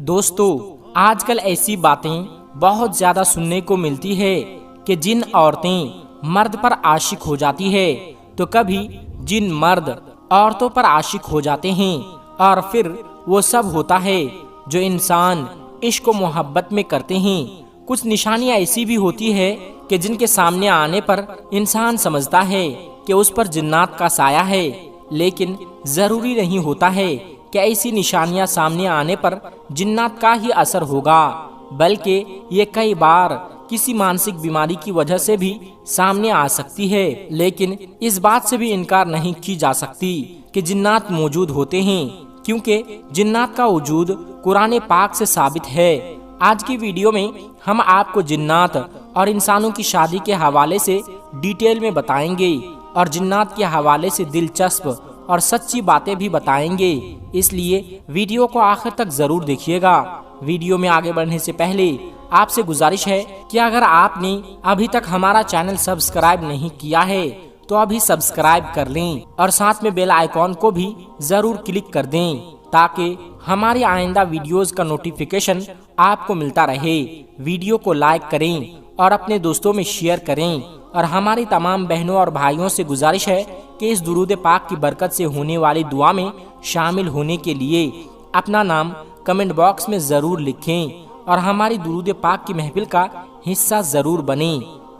دوستو، آج کل ایسی باتیں بہت زیادہ سننے کو ملتی ہے کہ جن عورتیں مرد پر عاشق ہو جاتی ہے تو کبھی جن مرد عورتوں پر عاشق ہو جاتے ہیں، اور پھر وہ سب ہوتا ہے جو انسان عشق و محبت میں کرتے ہیں۔ کچھ نشانیاں ایسی بھی ہوتی ہے کہ جن کے سامنے آنے پر انسان سمجھتا ہے کہ اس پر جنات کا سایہ ہے، لیکن ضروری نہیں ہوتا ہے کہ ایسی نشانیاں سامنے آنے پر جنات کا ہی اثر ہوگا، بلکہ یہ کئی بار کسی مانسک بیماری کی وجہ سے بھی سامنے آ سکتی ہے۔ لیکن اس بات سے بھی انکار نہیں کی جا سکتی کہ جنات موجود ہوتے ہیں، کیونکہ جنات کا وجود قرآن پاک سے ثابت ہے۔ آج کی ویڈیو میں ہم آپ کو جنات اور انسانوں کی شادی کے حوالے سے ڈیٹیل میں بتائیں گے، اور جنات کے حوالے سے دلچسپ اور سچی باتیں بھی بتائیں گے، اس لیے ویڈیو کو آخر تک ضرور دیکھیے گا۔ ویڈیو میں آگے بڑھنے سے پہلے آپ سے گزارش ہے کہ اگر آپ نے ابھی تک ہمارا چینل سبسکرائب نہیں کیا ہے تو ابھی سبسکرائب کر لیں، اور ساتھ میں بیل آئیکن کو بھی ضرور کلک کر دیں تاکہ ہماری آئندہ ویڈیوز کا نوٹیفیکیشن آپ کو ملتا رہے۔ ویڈیو کو لائک کریں اور اپنے دوستوں میں شیئر کریں، اور ہماری تمام بہنوں اور بھائیوں سے گزارش ہے کہ اس درود پاک کی برکت سے ہونے والی دعا میں شامل ہونے کے لیے اپنا نام کمنٹ باکس میں ضرور لکھیں، اور ہماری درود پاک کی محفل کا حصہ ضرور بنیں۔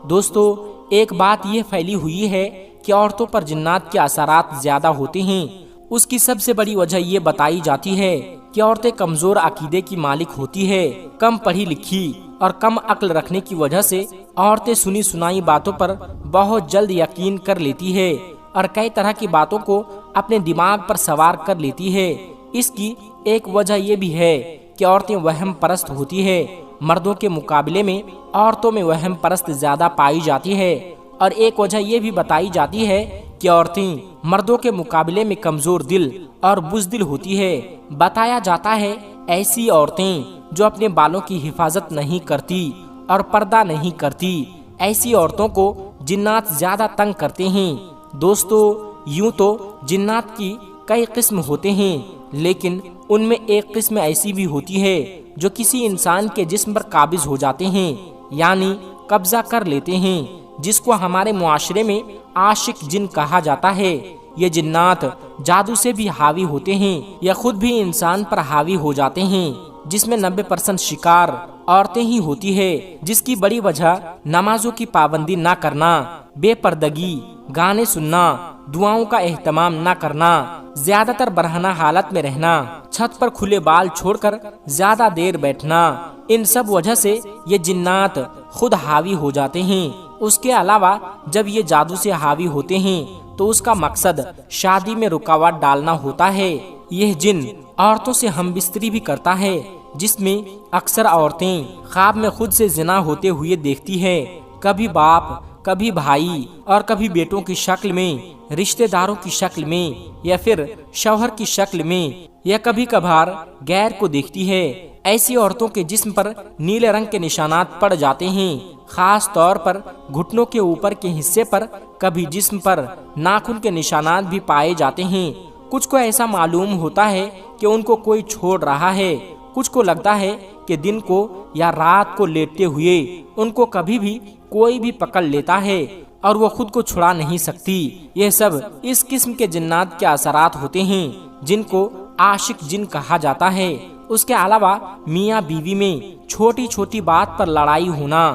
دوستو، ایک بات یہ پھیلی ہوئی ہے کہ عورتوں پر جنات کے اثرات زیادہ ہوتے ہیں۔ اس کی سب سے بڑی وجہ یہ بتائی جاتی ہے کہ عورتیں کمزور عقیدے کی مالک ہوتی ہے۔ کم پڑھی لکھی اور کم عقل رکھنے کی وجہ سے عورتیں سنی سنائی باتوں پر بہت جلد یقین کر لیتی ہے، اور کئی طرح کی باتوں کو اپنے دماغ پر سوار کر لیتی ہے۔ اس کی ایک وجہ یہ بھی ہے کہ عورتیں وہم پرست ہوتی ہے۔ مردوں کے مقابلے میں عورتوں میں وہم پرست زیادہ پائی جاتی ہے، اور ایک وجہ یہ بھی بتائی جاتی ہے کہ عورتیں مردوں کے مقابلے میں کمزور دل اور بزدل ہوتی ہے۔ بتایا جاتا ہے ایسی عورتیں جو اپنے بالوں کی حفاظت نہیں کرتی اور پردہ نہیں کرتی، ایسی عورتوں کو جنات زیادہ تنگ کرتے ہیں۔ دوستو، یوں تو جنات کی کئی قسم ہوتے ہیں، لیکن ان میں ایک قسم ایسی بھی ہوتی ہے جو کسی انسان کے جسم پر قابض ہو جاتے ہیں، یعنی قبضہ کر لیتے ہیں، جس کو ہمارے معاشرے میں عاشق جن کہا جاتا ہے۔ یہ جنات جادو سے بھی حاوی ہوتے ہیں یا خود بھی انسان پر حاوی ہو جاتے ہیں، جس میں 90% شکار عورتیں ہی ہوتی ہے، جس کی بڑی وجہ نمازوں کی پابندی نہ کرنا، بے پردگی، گانے سننا، دعاؤں کا اہتمام نہ کرنا، زیادہ تر برہنہ حالت میں رہنا، چھت پر کھلے بال چھوڑ کر زیادہ دیر بیٹھنا، ان سب وجہ سے یہ جنات خود حاوی ہو جاتے ہیں۔ اس کے علاوہ جب یہ جادو سے حاوی ہوتے ہیں تو اس کا مقصد شادی میں رکاوٹ ڈالنا ہوتا ہے۔ یہ جن عورتوں سے ہم بستری بھی کرتا ہے، جس میں اکثر عورتیں خواب میں خود سے زنا ہوتے ہوئے دیکھتی ہے، کبھی باپ، کبھی بھائی، اور کبھی بیٹوں کی شکل میں، رشتہ داروں کی شکل میں، یا پھر شوہر کی شکل میں، یا کبھی کبھار غیر کو دیکھتی ہے۔ ایسی عورتوں کے جسم پر نیلے رنگ کے نشانات پڑ جاتے ہیں، خاص طور پر گھٹنوں کے اوپر کے حصے پر، کبھی جسم پر ناخن کے نشانات بھی پائے جاتے ہیں۔ کچھ کو ایسا معلوم ہوتا ہے کہ ان کو کوئی چھوڑ رہا ہے، کچھ کو لگتا ہے کہ دن کو یا رات کو لیٹتے ہوئے ان کو کبھی بھی کوئی بھی پکڑ لیتا ہے اور وہ خود کو چھڑا نہیں سکتی۔ یہ سب اس قسم کے جنات کے اثرات ہوتے ہیں جن کو عاشق جن کہا جاتا ہے۔ اس کے علاوہ میاں بیوی میں چھوٹی چھوٹی بات پر لڑائی ہونا،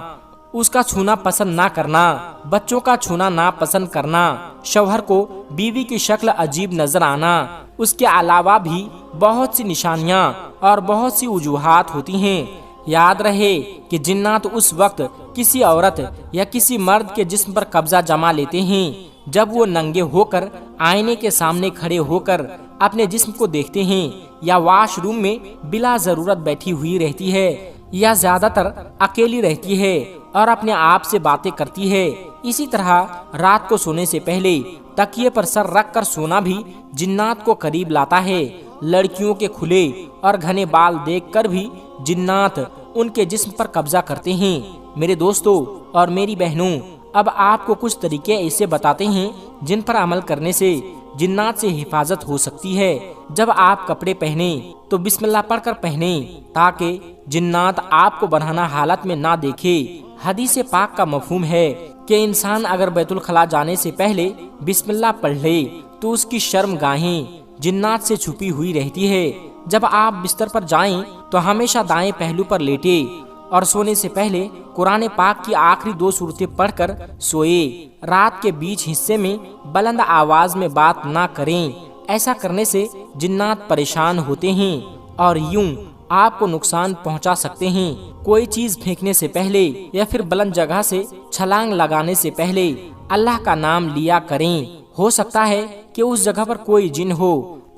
اس کا چھونا پسند نہ کرنا، بچوں کا چھونا ناپسند کرنا، شوہر کو بیوی کی شکل عجیب نظر آنا، اس کے علاوہ بھی بہت سی نشانیاں اور بہت سی وجوہات ہوتی ہیں۔ یاد رہے کہ جنات اس وقت کسی عورت یا کسی مرد کے جسم پر قبضہ جما لیتے ہیں جب وہ ننگے ہو کر آئینے کے سامنے کھڑے ہو کر اپنے جسم کو دیکھتے ہیں، یا واش روم میں بلا ضرورت بیٹھی ہوئی رہتی ہے، یا زیادہ تر اکیلی رہتی ہے اور اپنے آپ سے باتیں کرتی ہے۔ اسی طرح رات کو سونے سے پہلے تکیے پر سر رکھ کر سونا بھی جنات کو قریب لاتا ہے۔ لڑکیوں کے کھلے اور گھنے بال دیکھ کر بھی جنات ان کے جسم پر قبضہ کرتے ہیں۔ میرے دوستو اور میری بہنوں، اب آپ کو کچھ طریقے ایسے بتاتے ہیں جن پر عمل کرنے سے جنات سے حفاظت ہو سکتی ہے۔ جب آپ کپڑے پہنے تو بسم اللہ پڑھ کر پہنے تاکہ جنات آپ کو برہنہ حالت میں نہ دیکھے۔ حدیث پاک کا مفہوم ہے کہ انسان اگر بیت الخلاء جانے سے پہلے بسم اللہ پڑھ لے تو اس کی شرم گاہیں جنات سے چھپی ہوئی رہتی ہے۔ جب آپ بستر پر جائیں تو ہمیشہ دائیں پہلو پر لیٹے اور سونے سے پہلے قرآن پاک کی آخری 2 سورتیں پڑھ کر سوئے۔ رات کے بیچ حصے میں بلند آواز میں بات نہ کریں، ایسا کرنے سے جنات پریشان ہوتے ہیں اور یوں آپ کو نقصان پہنچا سکتے ہیں۔ کوئی چیز پھینکنے سے پہلے یا پھر بلند جگہ سے چھلانگ لگانے سے پہلے اللہ کا نام لیا کریں۔ ہو سکتا ہے کہ اس جگہ پر کوئی جن ہو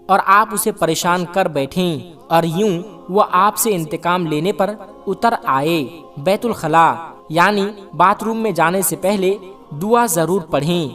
اور آپ اسے پریشان کر بیٹھیں اور یوں وہ آپ سے انتقام لینے پر اتر آئے۔ بیت الخلاء یعنی باتھ روم میں جانے سے پہلے دعا ضرور پڑھیں،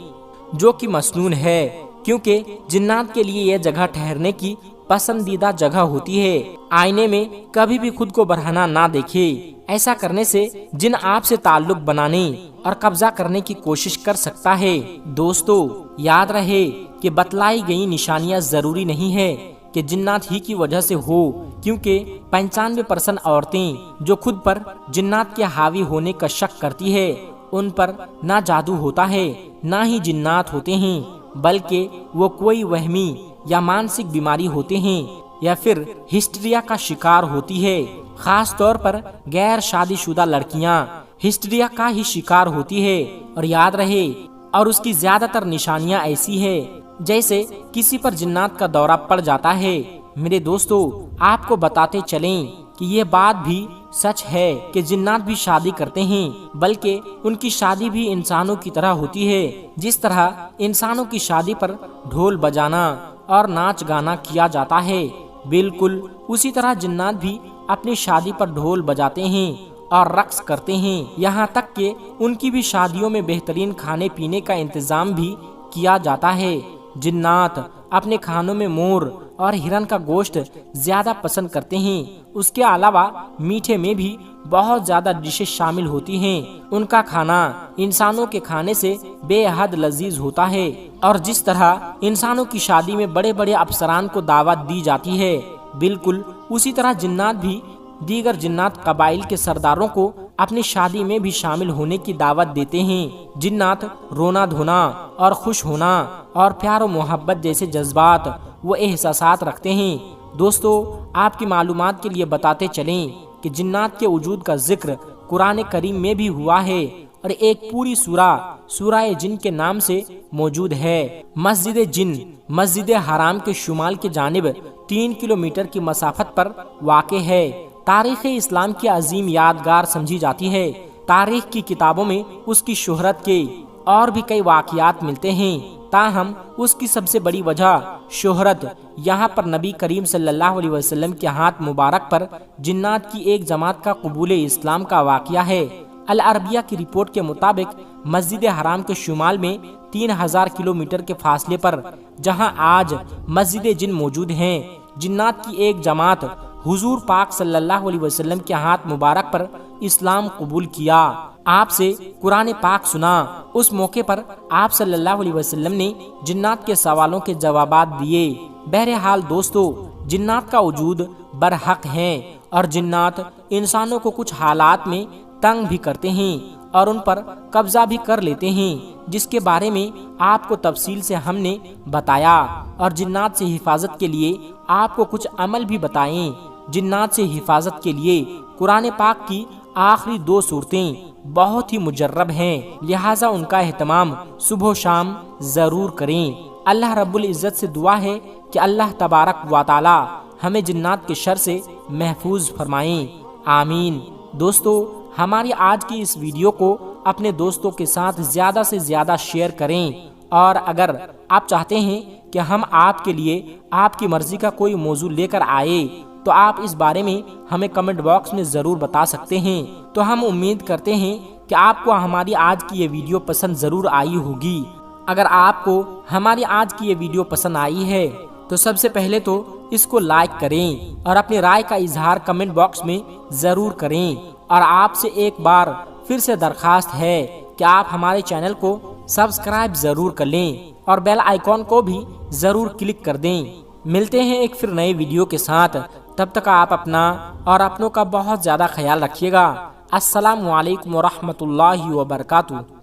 جو کہ مسنون ہے، کیونکہ جنات کے لیے یہ جگہ ٹھہرنے کی پسندیدہ جگہ ہوتی ہے۔ آئینے میں کبھی بھی خود کو برہنہ نہ دیکھے، ایسا کرنے سے جن آپ سے تعلق بنانے اور قبضہ کرنے کی کوشش کر سکتا ہے۔ دوستو، یاد رہے کہ بتلائی گئی نشانیاں ضروری نہیں ہے کہ جنات ہی کی وجہ سے ہو، کیونکہ 95% عورتیں جو خود پر جنات کے حاوی ہونے کا شک کرتی ہے، ان پر نہ جادو ہوتا ہے نہ ہی جنات ہوتے ہیں، بلکہ وہ کوئی وہمی یا مانسک بیماری ہوتے ہیں یا پھر ہسٹریا کا شکار ہوتی ہے۔ خاص طور پر غیر شادی شدہ لڑکیاں ہسٹریا کا ہی شکار ہوتی ہے، اور یاد رہے اور اس کی زیادہ تر نشانیاں ایسی ہے جیسے کسی پر جنات کا دورہ پڑ جاتا ہے۔ میرے دوستو، آپ کو بتاتے چلیں کہ یہ بات بھی سچ ہے کہ جنات بھی شادی کرتے ہیں، بلکہ ان کی شادی بھی انسانوں کی طرح ہوتی ہے۔ جس طرح انسانوں کی شادی پر ڈھول بجانا اور ناچ گانا کیا جاتا ہے، بالکل اسی طرح جنات بھی اپنی شادی پر ڈھول بجاتے ہیں اور رقص کرتے ہیں۔ یہاں تک کہ ان کی بھی شادیوں میں بہترین کھانے پینے کا انتظام بھی کیا جاتا ہے۔ جنات اپنے کھانوں میں مور اور ہرن کا گوشت زیادہ پسند کرتے ہیں۔ اس کے علاوہ میٹھے میں بھی بہت زیادہ ڈشیں شامل ہوتی ہیں۔ ان کا کھانا انسانوں کے کھانے سے بے حد لذیذ ہوتا ہے، اور جس طرح انسانوں کی شادی میں بڑے بڑے افسران کو دعوت دی جاتی ہے، بالکل اسی طرح جنات بھی دیگر جنات قبائل کے سرداروں کو اپنی شادی میں بھی شامل ہونے کی دعوت دیتے ہیں۔ جنات رونا دھونا اور خوش ہونا اور پیار و محبت جیسے جذبات و احساسات رکھتے ہیں۔ دوستو، آپ کی معلومات کے لیے بتاتے چلیں کہ جنات کے وجود کا ذکر قرآن کریم میں بھی ہوا ہے، اور ایک پوری سورہ جن کے نام سے موجود ہے۔ مسجد جن مسجد حرام کے شمال کی جانب 3 کلومیٹر کی مسافت پر واقع ہے۔ تاریخ اسلام کی عظیم یادگار سمجھی جاتی ہے۔ تاریخ کی کتابوں میں اس کی شہرت کے اور بھی کئی واقعات ملتے ہیں، تاہم اس کی سب سے بڑی وجہ شہرت یہاں پر نبی کریم صلی اللہ علیہ وسلم کے ہاتھ مبارک پر جنات کی ایک جماعت کا قبول اسلام کا واقعہ ہے۔ العربیہ کی رپورٹ کے مطابق مسجد حرام کے شمال میں 3000 کلومیٹر کے فاصلے پر جہاں آج مسجد جن موجود ہیں، جنات کی ایک جماعت حضور پاک صلی اللہ علیہ وسلم کے ہاتھ مبارک پر اسلام قبول کیا، آپ سے قرآن پاک سنا۔ اس موقع پر آپ صلی اللہ علیہ وسلم نے جنات کے سوالوں کے جوابات دیے۔ بہرحال دوستو، جنات کا وجود برحق ہے، اور جنات انسانوں کو کچھ حالات میں تنگ بھی کرتے ہیں اور ان پر قبضہ بھی کر لیتے ہیں، جس کے بارے میں آپ کو تفصیل سے ہم نے بتایا، اور جنات سے حفاظت کے لیے آپ کو کچھ عمل بھی بتائیں۔ جنات سے حفاظت کے لیے قرآن پاک کی آخری 2 سورتیں بہت ہی مجرب ہیں، لہٰذا ان کا اہتمام صبح و شام ضرور کریں۔ اللہ رب العزت سے دعا ہے کہ اللہ تبارک و تعالی ہمیں جنات کے شر سے محفوظ فرمائیں، آمین۔ دوستو، ہماری آج کی اس ویڈیو کو اپنے دوستوں کے ساتھ زیادہ سے زیادہ شیئر کریں، اور اگر آپ چاہتے ہیں کہ ہم آپ کے لیے آپ کی مرضی کا کوئی موضوع لے کر آئے تو آپ اس بارے میں ہمیں کمنٹ باکس میں ضرور بتا سکتے ہیں۔ تو ہم امید کرتے ہیں کہ آپ کو ہماری آج کی یہ ویڈیو پسند ضرور آئی ہوگی۔ اگر آپ کو ہماری آج کی یہ ویڈیو پسند آئی ہے تو سب سے پہلے تو اس کو لائک کریں اور اپنی رائے کا اظہار کمنٹ باکس میں ضرور کریں، اور آپ سے ایک بار پھر سے درخواست ہے کہ آپ ہمارے چینل کو سبسکرائب ضرور کر لیں اور بیل آئیکن کو بھی ضرور کلک کر دیں، ملتے ہیں ایک پھر نئے ویڈیو کے ساتھ، تب تک آپ اپنا اور اپنوں کا بہت زیادہ خیال رکھیے گا۔ السلام علیکم ورحمۃ اللہ وبرکاتہ۔